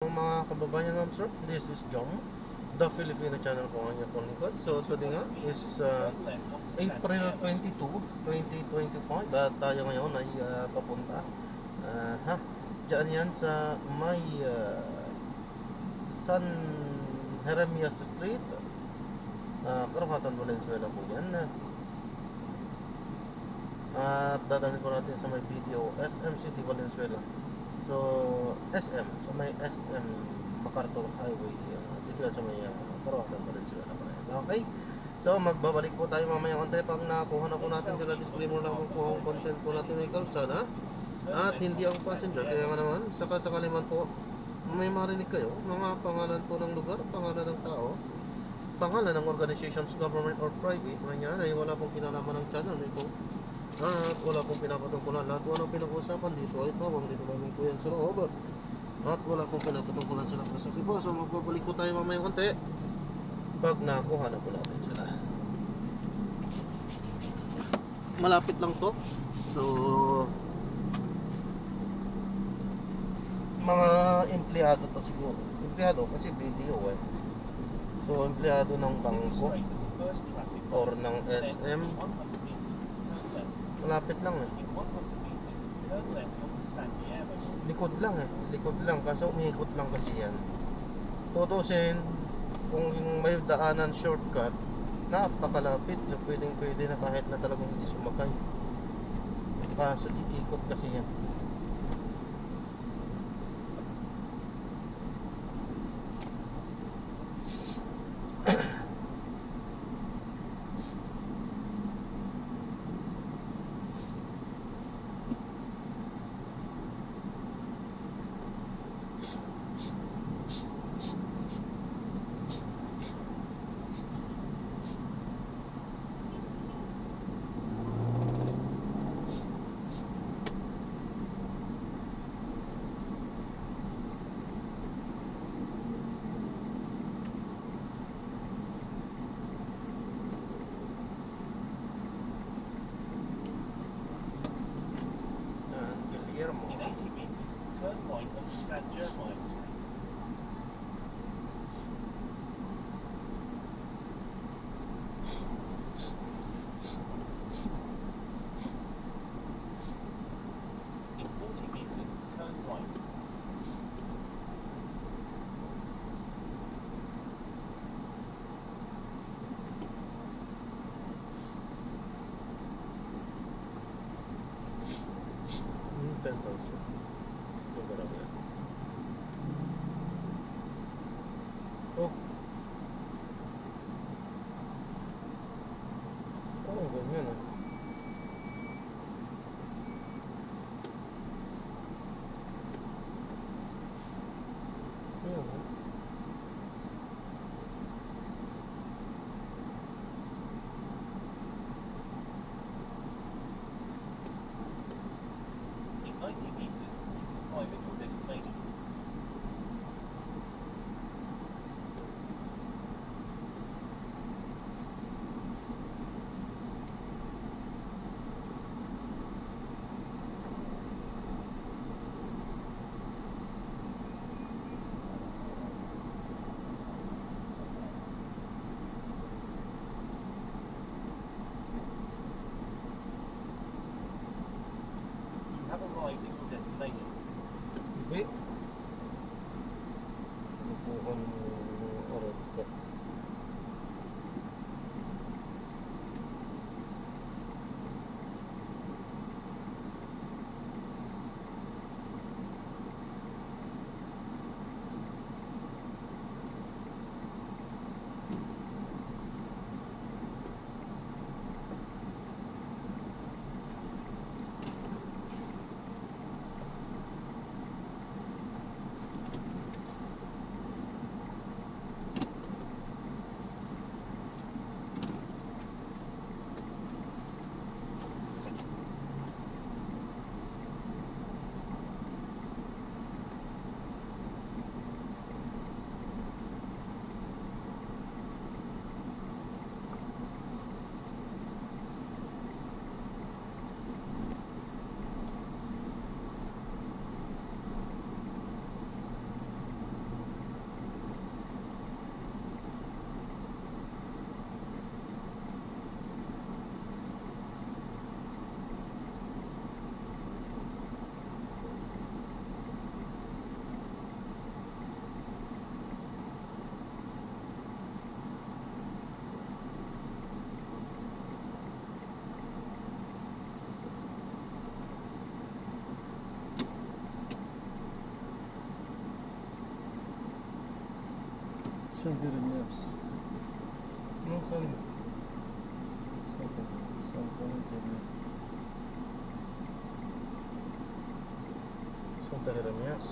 Mga kababayan, ma'am sir, this is Jom, the Filipino channel po ang inyong lingkod. So today nga is April 22, 2025 at tayo ngayon ay papunta dyan yan sa may San Jeremias Street, Karapatan Valenzuela po yan. At dadalhin po natin sa may video SM City Valenzuela. So SM, sa may SM MacArthur Highway, dito yan sa may Karapatan Valenzuela pa rin. Okay, so magbabalik po tayo mamaya konti pag nakuha na po natin sila. Disclaimer lang po ang content po natin ay kalsada at hindi ang passenger. Kaya nga naman, sakasakali man po may marinig kayo mga pangalan po ng lugar, pangalan ng tao, pangalan ng organizations, government or private, ganyan ay wala pong kinalaman ng channel ito at wala pong pinapatungkulan. Lahat po ng pinag-uusapan dito ay tawang dito lamang po yan sa loob at wala pong pinapatungkulan sa labas. Okay po, so magbabalik po tayo mamaya konti pag nakuha na po natin sila. Malapit lang to, so mga empleyado to siguro. Empleyado kasi BDO eh. So empleyado ng bangko or ng SM. Malapit lang eh. Likod lang eh. Likod lang kasi umiikot lang kasi yan. Tutusin kung may daanan shortcut, napakalapit. So pwedeng pwede na kahit na talagang hindi sumakay. Kaso iikot kasi yan. In 80 meters, turn right onto San Jeremias Street. In 40 meters, turn right. Oh. Oh, ganyan ah. Ayan. In 90 meters, arrive at your destination. You have arrived at your destination. Hindi. Bukuhan oras ka. San Jeremias. No, San Jeremias. Santa Jeremias.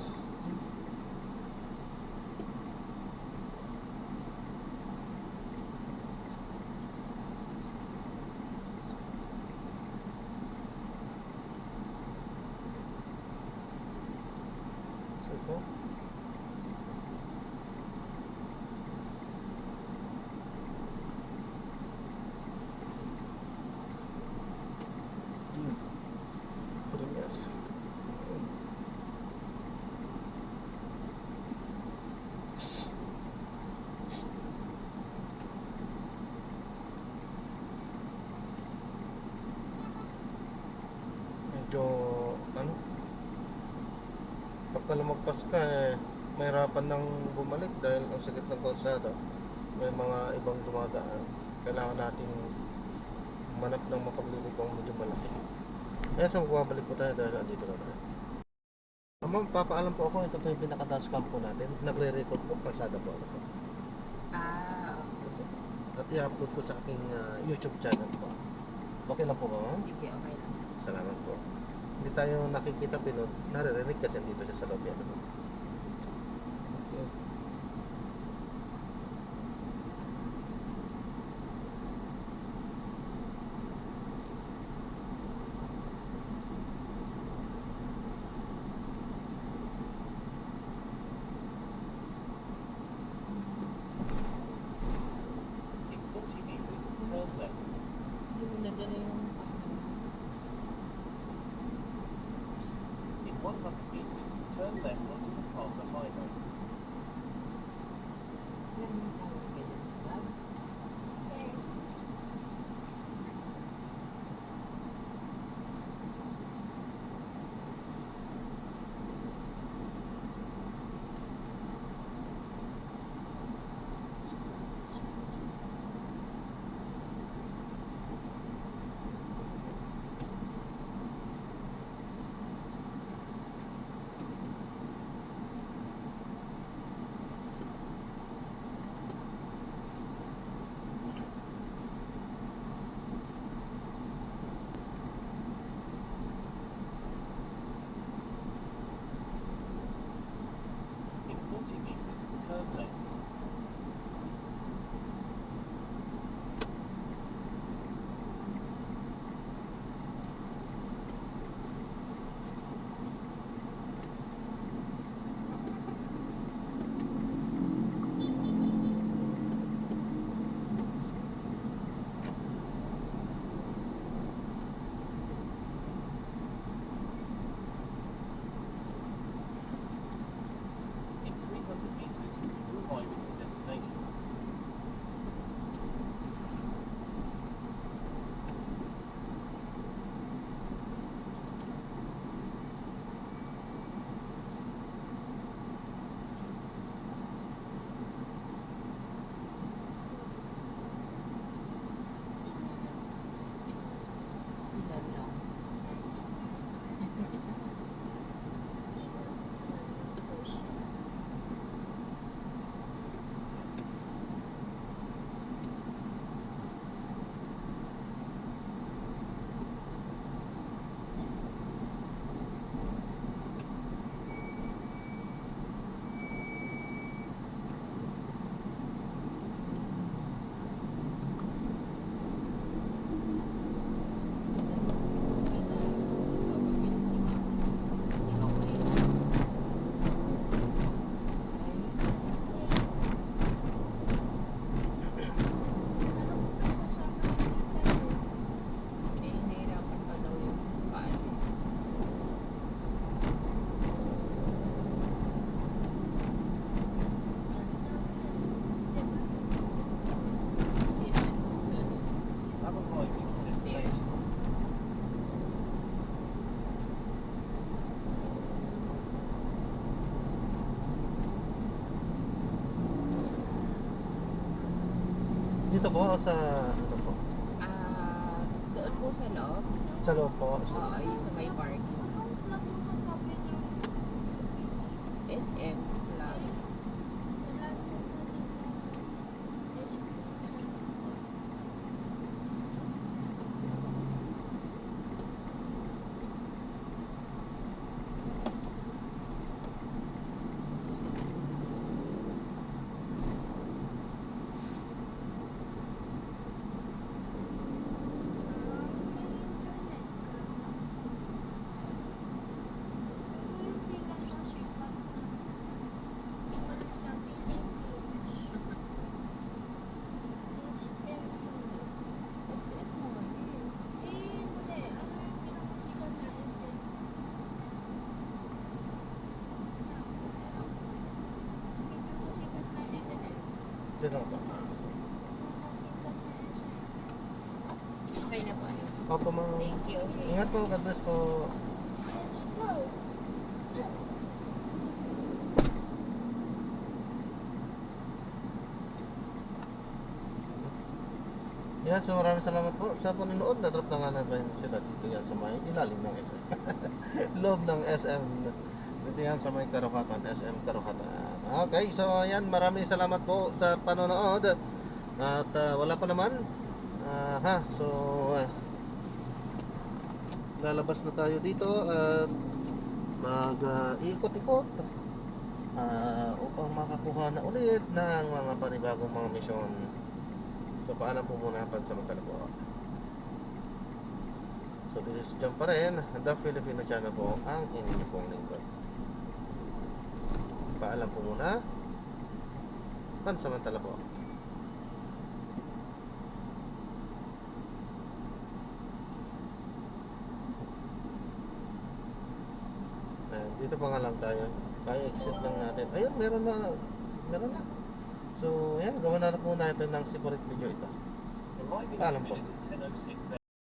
So ito. Jeremias. Medyo ano, pagka lumagpas ka mahirapan nang bumalik dahil ang sakit ng kalsada, may mga ibang dumadaan, kailangan nating manap ng mapaglilibang medyo malaki. Kaya sa magbabalik po tayo dahil andito na tayo. Ma'am, papaalam po ako, ito po yung pinaka-dashcam po natin, nagre-record po, kalsada po ako po. At i-upload ko sa aking YouTube channel po. Okay lang po ba, ma'am? Sige, okay lang. Salamat po. Hindi tayo nakikita pinod, naririnig kasi dito siya sa loob yan. Okay. In 40 meters, turn left. Hindi mo nadala yung In 100 meters, turn left onto MacArthur Highway. Ilan yung tawag ka dyan sa bag? In 40 meters, turn left. In 300 meters, you'll arrive at your destination. Ilan lang. Nahirapan pa daw yung paano. Have arrived at your destination. Dito po o sa ano po? Doon po sa loob. Sa loob po. Oo, yung sa may parking. SM Plaza. Dito na po. Okay na po. Opo, ma'am. Thank you. Ingat po, God bless po. Yan, so maraming salamat po sa panonood. Na-drop na nga natin sila dito yan sa may ilalim ng SM. Loob ng SM. Dito yan sa may Karokatan, SM Karokatan. Okay, so yan, maraming salamat po sa panonood. At wala pa naman. So lalabas na tayo dito at mag-ikot-ikot upang makakuha na ulit ng mga panibagong mga misyon. So paalam po muna pansamantala po. So this is John pa rin, The Filipino Channel po ang inyong pong lingkod. Paalam po muna pansamantala po. Dito pa nga lang tayo. Kaya exit lang natin. Ayun, meron na. So, ayan, gawa na po natin ng separate video ito. Arriving Paalam po. at 10:06